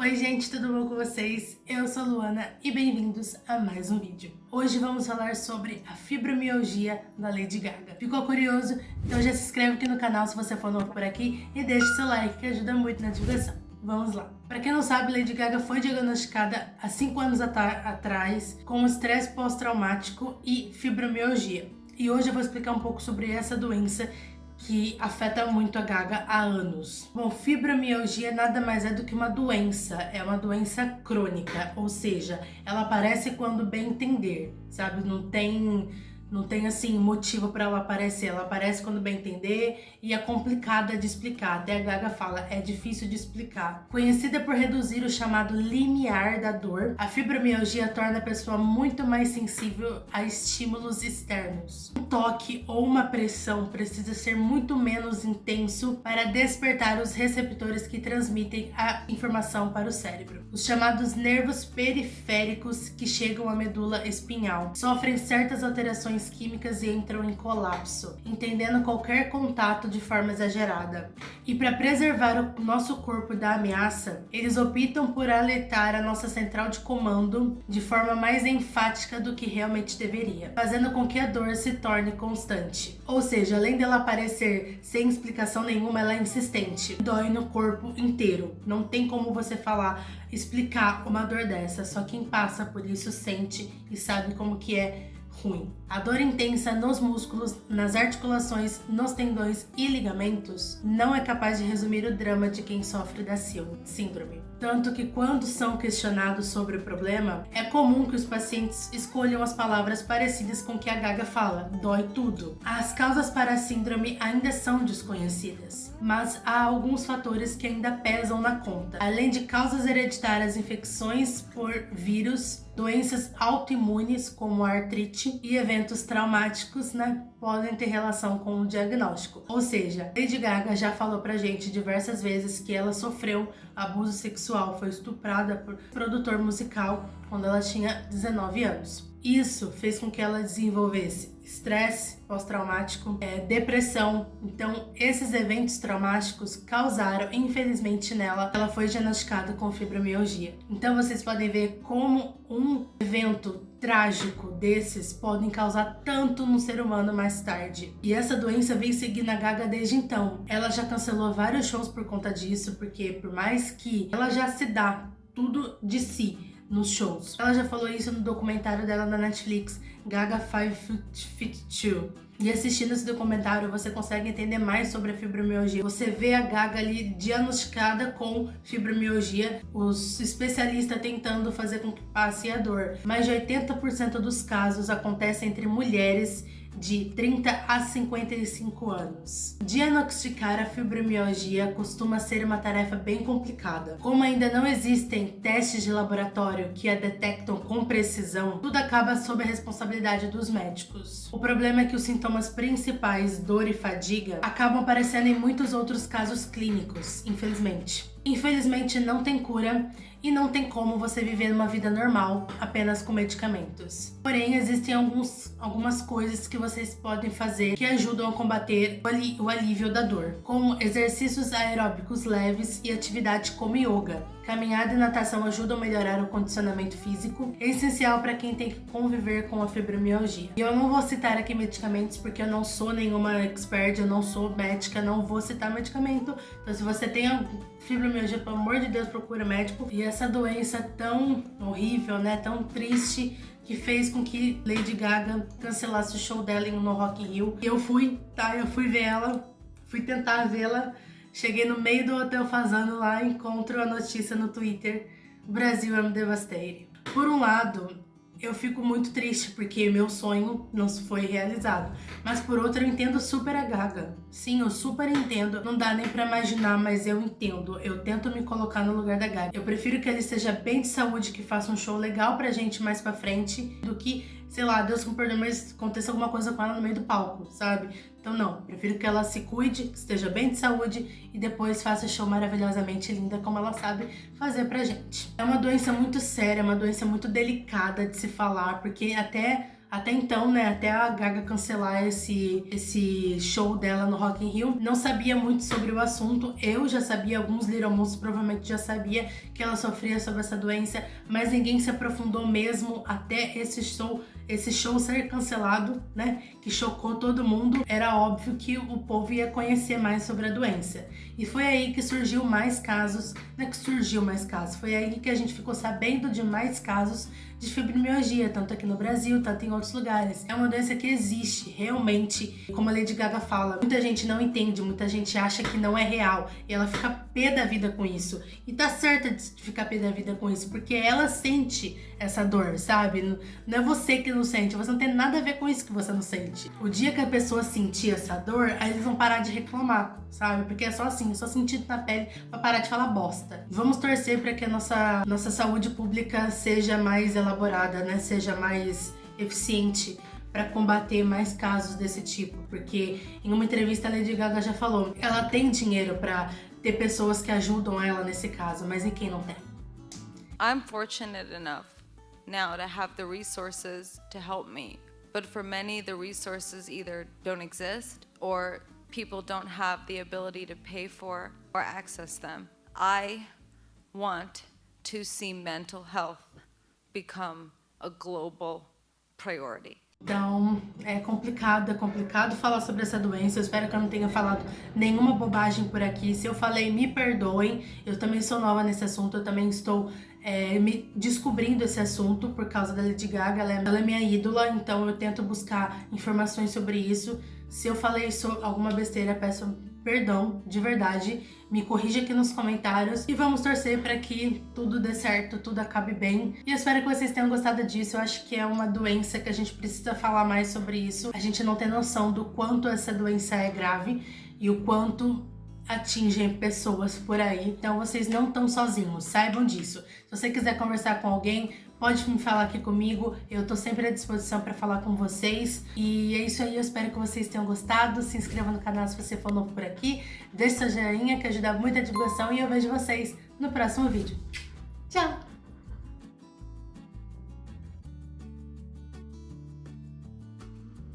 Oi gente, tudo bom com vocês? Eu sou a Luana e bem-vindos a mais um vídeo. Hoje vamos falar sobre a fibromialgia da Lady Gaga. Ficou curioso? Então já se inscreve aqui no canal se você for novo por aqui e deixe seu like que ajuda muito na divulgação. Vamos lá. Para quem não sabe, Lady Gaga foi diagnosticada há 5 anos atrás com estresse pós-traumático e fibromialgia. E hoje eu vou explicar um pouco sobre essa doença que afeta muito a Gaga há anos. Bom, fibromialgia nada mais é do que uma doença, é uma doença crônica, ou seja, ela aparece quando bem entender, sabe? Não tem assim motivo para ela aparecer, ela aparece quando bem entender e é complicada de explicar. Até a Gaga fala, é difícil de explicar. Conhecida por reduzir o chamado limiar da dor, a fibromialgia torna a pessoa muito mais sensível a estímulos externos. Um toque ou uma pressão precisa ser muito menos intenso para despertar os receptores que transmitem a informação para o cérebro. Os chamados nervos periféricos que chegam à medula espinhal sofrem certas alterações químicas e entram em colapso, entendendo qualquer contato de forma exagerada. E para preservar o nosso corpo da ameaça, eles optam por alertar a nossa central de comando de forma mais enfática do que realmente deveria, fazendo com que a dor se torne constante. Ou seja, além dela aparecer sem explicação nenhuma, ela é insistente, dói no corpo inteiro. Não tem como você explicar uma dor dessa, só quem passa por isso sente e sabe como que é ruim. A dor intensa nos músculos, nas articulações, nos tendões e ligamentos não é capaz de resumir o drama de quem sofre da síndrome. Tanto que quando são questionados sobre o problema, é comum que os pacientes escolham as palavras parecidas com o que a Gaga fala, dói tudo. As causas para a síndrome ainda são desconhecidas, mas há alguns fatores que ainda pesam na conta. Além de causas hereditárias, infecções por vírus, doenças autoimunes como a artrite e eventos traumáticos, podem ter relação com o diagnóstico. Ou seja, Lady Gaga já falou pra gente diversas vezes que ela sofreu abuso sexual, foi estuprada por produtor musical quando ela tinha 19 anos. Isso fez com que ela desenvolvesse estresse pós-traumático, depressão. Então, esses eventos traumáticos causaram, infelizmente nela, ela foi diagnosticada com fibromialgia. Então, vocês podem ver como um evento trágico desses podem causar tanto no ser humano mais tarde. E essa doença vem seguindo a Gaga desde então. Ela já cancelou vários shows por conta disso, porque por mais que ela já se dá tudo de si nos shows. Ela já falou isso no documentário dela na Netflix, Gaga 552. E assistindo esse documentário você consegue entender mais sobre a fibromialgia. Você vê a Gaga ali diagnosticada com fibromialgia, os especialistas tentando fazer com que passe a dor. Mais de 80% dos casos acontecem entre mulheres de 30 a 55 anos. Diagnosticar a fibromialgia costuma ser uma tarefa bem complicada. Como ainda não existem testes de laboratório que a detectam com precisão, tudo acaba sob a responsabilidade dos médicos. O problema é que os sintomas principais, dor e fadiga, acabam aparecendo em muitos outros casos clínicos, infelizmente. Infelizmente não tem cura e não tem como você viver uma vida normal apenas com medicamentos. Porém, existem algumas coisas que vocês podem fazer que ajudam a combater o alívio da dor, como exercícios aeróbicos leves e atividade como yoga. Caminhada e natação ajudam a melhorar o condicionamento físico, é essencial para quem tem que conviver com a fibromialgia. E eu não vou citar aqui medicamentos porque eu não sou nenhuma expert, eu não sou médica, não vou citar medicamento. Então se você tem fibromialgia, pelo amor de Deus, procura médico. E essa doença tão horrível, tão triste, que fez com que Lady Gaga cancelasse o show dela no Rock in Rio. Eu fui ver ela, fui tentar vê-la. Cheguei no meio do hotel Fazano lá e encontro a notícia no Twitter: Brasil I'm devastated. Por um lado, eu fico muito triste porque meu sonho não foi realizado. Mas por outro, eu entendo super a Gaga. Sim, eu super entendo. Não dá nem pra imaginar, mas eu entendo. Eu tento me colocar no lugar da Gaga. Eu prefiro que ela esteja bem de saúde, que faça um show legal pra gente mais pra frente, do que, sei lá, Deus com perdão, mas aconteça alguma coisa com ela no meio do palco, sabe? Então não, prefiro que ela se cuide, que esteja bem de saúde e depois faça show maravilhosamente linda como ela sabe fazer pra gente. É uma doença muito séria, uma doença muito delicada de se falar, porque até Até então, né, até a Gaga cancelar esse show dela no Rock in Rio, não sabia muito sobre o assunto. Eu já sabia, alguns Little Monsters provavelmente já sabia que ela sofria sobre essa doença, mas ninguém se aprofundou mesmo até esse show ser cancelado, né, que chocou todo mundo. Era óbvio que o povo ia conhecer mais sobre a doença. E foi aí que surgiu mais casos, não é que surgiu mais casos, foi aí que a gente ficou sabendo de mais casos de fibromialgia, tanto aqui no Brasil, tanto em outros lugares. É uma doença que existe, realmente, como a Lady Gaga fala. Muita gente não entende, muita gente acha que não é real, e ela fica pé da vida com isso. E tá certa de ficar pé da vida com isso, porque ela sente essa dor, sabe? Não é você que não sente, você não tem nada a ver com isso que você não sente. O dia que a pessoa sentir essa dor, aí eles vão parar de reclamar, sabe? Porque é só assim, é só sentido na pele pra parar de falar bosta. Vamos torcer para que a nossa saúde pública seja mais elaborada, né? Seja mais eficiente para combater mais casos desse tipo, porque em uma entrevista a Lady Gaga já falou, ela tem dinheiro para ter pessoas que ajudam ela nesse caso, mas e quem não tem? I'm fortunate enough now to have the resources to help me, but for many the resources either don't exist or people don't have the ability to pay for or access them. I want to see mental health become a global priority. Então, é complicado falar sobre essa doença. Eu espero que eu não tenha falado nenhuma bobagem por aqui. Se eu falei, me perdoem. Eu também sou nova nesse assunto, eu também estou me descobrindo esse assunto por causa da Lady Gaga. Ela é minha ídola, então eu tento buscar informações sobre isso. Se eu falei alguma besteira, peço perdão, de verdade. Me corrija aqui nos comentários e vamos torcer para que tudo dê certo, tudo acabe bem. E eu espero que vocês tenham gostado disso. Eu acho que é uma doença que a gente precisa falar mais sobre isso. A gente não tem noção do quanto essa doença é grave e o quanto atingem pessoas por aí. Então vocês não estão sozinhos, saibam disso. Se você quiser conversar com alguém, pode me falar aqui comigo, eu tô sempre à disposição para falar com vocês. E é isso aí, eu espero que vocês tenham gostado. Se inscreva no canal se você for novo por aqui, deixe seu joinha que ajuda muito a divulgação e eu vejo vocês no próximo vídeo. Tchau!